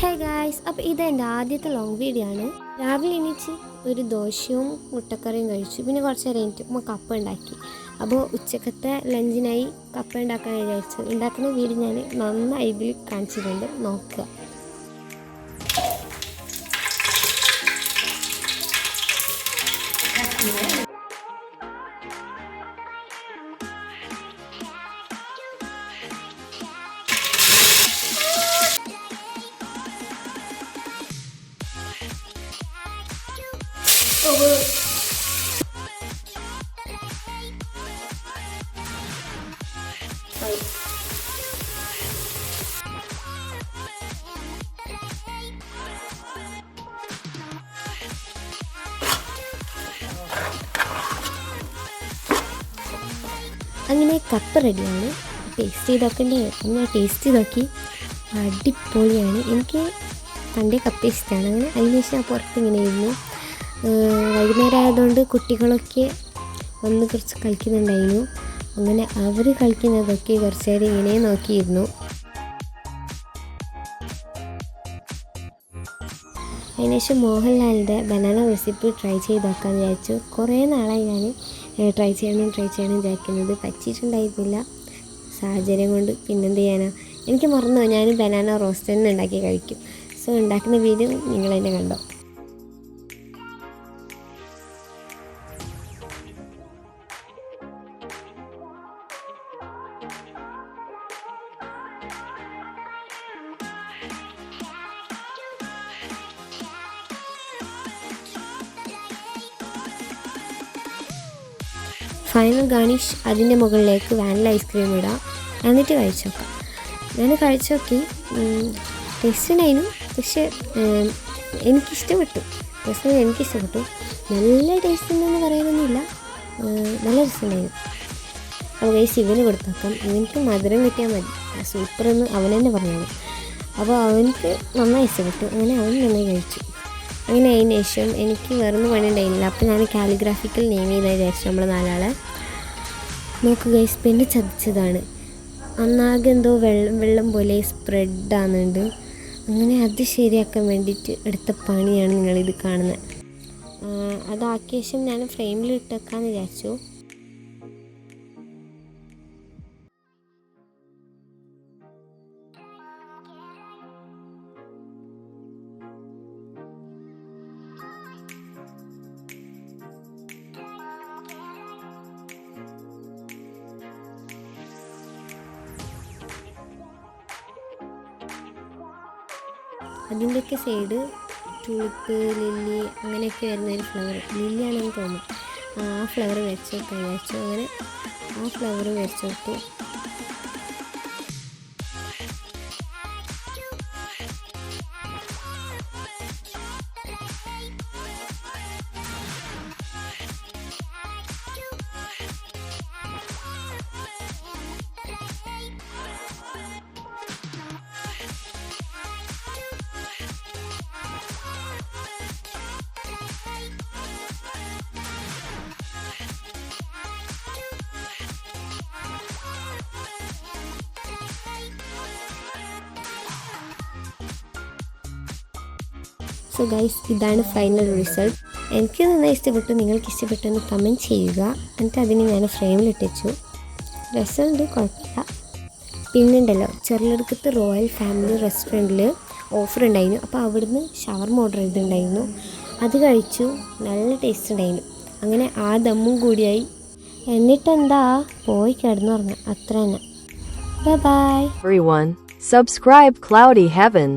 Hey guys, അപ്പോൾ ഇതെൻ്റെ ആദ്യത്തെ ലോങ് വീഡിയോ ആണ്. രാവിലെ എണീച്ച് ഒരു ദോശയും മുട്ടക്കറിയും കഴിച്ചു. പിന്നെ കുറച്ച് നേരം കഴിഞ്ഞിട്ട് കപ്പ ഉണ്ടാക്കി. അപ്പോൾ ഉച്ചക്കത്തെ ലഞ്ചിനായി കപ്പ ഉണ്ടാക്കാൻ വിചാരിച്ചു. ഉണ്ടാക്കുന്ന വീഡിയോ ഞാൻ നന്നായി ഇതിൽ കാണിച്ചിട്ടുണ്ട്, നോക്കുക. അങ്ങനെ കപ്പ റെഡിയാണ്. ടേസ്റ്റ് ചെയ്ത് നോക്കണ്ടേ? ഞാൻ ടേസ്റ്റ് ചെയ്ത് നോക്കി, അടിപൊളിയാണ്. എനിക്ക് പണ്ടേ കപ്പ ഇഷ്ടമാണ്. അങ്ങനെ അതിനുശേഷം ഞാൻ പുറത്തിങ്ങനെ ഇരുന്നു. വൈകുന്നേരം ആയതുകൊണ്ട് കുട്ടികളൊക്കെ വന്ന് കുറച്ച് കളിക്കുന്നുണ്ടായിരുന്നു. അങ്ങനെ അവർ കളിക്കുന്നതൊക്കെ കുറച്ച് നേരം ഇങ്ങനെ നോക്കിയിരുന്നു. അതിനുശേഷം മോഹൻലാലിൻ്റെ ബനാന റെസിപ്പി ട്രൈ ചെയ്ത് നോക്കാമെന്ന് വിചാരിച്ചു. കുറേ നാളായി ഞാൻ ട്രൈ ചെയ്യണം വിചാരിക്കുന്നത്. പറ്റിയിട്ടുണ്ടായിരുന്നില്ല, സാഹചര്യം കൊണ്ട്. പിന്നെന്ത് ചെയ്യാനാ, എനിക്ക് മറന്നു. ഞാൻ ബനാന റോസ്റ്റ് തന്നെ ഉണ്ടാക്കി കഴിക്കും. സോ ഉണ്ടാക്കുന്ന വീഡിയോ നിങ്ങളെന്നെ കണ്ടോ. ഫൈനൽ ഗാർണിഷ് അതിൻ്റെ മുകളിലേക്ക് വാനില ഐസ്ക്രീം ഇടാം, എന്നിട്ട് കഴിച്ചു നോക്കാം. ഞാൻ കഴിച്ചു നോക്കി, ടേസ്റ്റ് ഉണ്ടായിരുന്നു. പക്ഷേ എനിക്കിഷ്ടപ്പെട്ടു, പേഴ്സണലി എനിക്കിഷ്ടപ്പെട്ടു. നല്ല ടേസ്റ്റ് ഉണ്ടെന്ന് പറയാനൊന്നുമില്ല, നല്ല രസമുണ്ടായിരുന്നു. അപ്പോൾ ഗൈസ് ഇവന് കൊടുത്തു നോക്കാം. ഇവനിക്ക് മധുരം കിട്ടിയാൽ മതി, സൂപ്പറെന്ന് അവൻ തന്നെ പറഞ്ഞത്. അപ്പോൾ അവനക്ക് നന്നായി ഇഷ്ടപ്പെട്ടു. അങ്ങനെ അവൻ നന്നായി കഴിച്ചു. അങ്ങനെ അതിന് ശേഷം എനിക്ക് വേറൊന്നും പണി ഉണ്ടായിരുന്നില്ല. അപ്പോൾ ഞാൻ കാലിഗ്രാഫിക്കൽ നെയിം ചെയ്താൽ വിചാരിച്ചു നമ്മൾ നാലാളെ. നോക്കുക ഗൈസ്, പിന്നെ ചതിച്ചതാണ്. ഒന്നാകെ എന്തോ വെള്ളം പോലെ സ്പ്രെഡാകുന്നുണ്ട്. അങ്ങനെ അത് ശരിയാക്കാൻ വേണ്ടിയിട്ട് എടുത്ത പണിയാണ് നിങ്ങളിത് കാണുന്നത്. അതാക്കിയ ശേഷം ഞാൻ ഫ്രെയിമിൽ ഇട്ടേക്കാമെന്ന് വിചാരിച്ചു. അതിൻ്റെയൊക്കെ സൈഡ് തുളിപ്പ്, ലില്ലി അങ്ങനെയൊക്കെ വരുന്നൊരു ഫ്ലവർ, ലില്ലിയാണെന്ന് തോന്നുന്നു. ആ ഫ്ലവർ വെച്ച് കഴിച്ചു. അങ്ങനെ ആ ഫ്ലവർ വെച്ചോട്ട് സോ ഗൈസ്, ഇതാണ് ഫൈനൽ റിസൾട്ട്. എനിക്ക് നന്നായി ഇഷ്ടപ്പെട്ടു. നിങ്ങൾക്ക് ഇഷ്ടപ്പെട്ടെന്ന് കമൻറ്റ് ചെയ്യുക. എന്നിട്ട് അതിന് ഞാൻ ഫ്രെയിമിലിട്ടിച്ചു. രസമുണ്ട്, കുഴപ്പമില്ല. പിന്നുണ്ടല്ലോ, ചെറുകിടക്കത്ത് റോയൽ ഫാമിലി റെസ്റ്റോറൻറ്റിൽ ഓഫർ ഉണ്ടായിരുന്നു. അപ്പോൾ അവിടുന്ന് ഷവർമ ഓർഡർ ചെയ്തിട്ടുണ്ടായിരുന്നു. അത് കഴിച്ചു, നല്ല ടേസ്റ്റ് ഉണ്ടായിരുന്നു. അങ്ങനെ ആ ദമ്മും കൂടിയായി. എന്നിട്ടെന്താ, പോയി കിടന്നു പറഞ്ഞു, അത്ര തന്നെ. Bye bye. Everyone, subscribe Cloudy Heaven.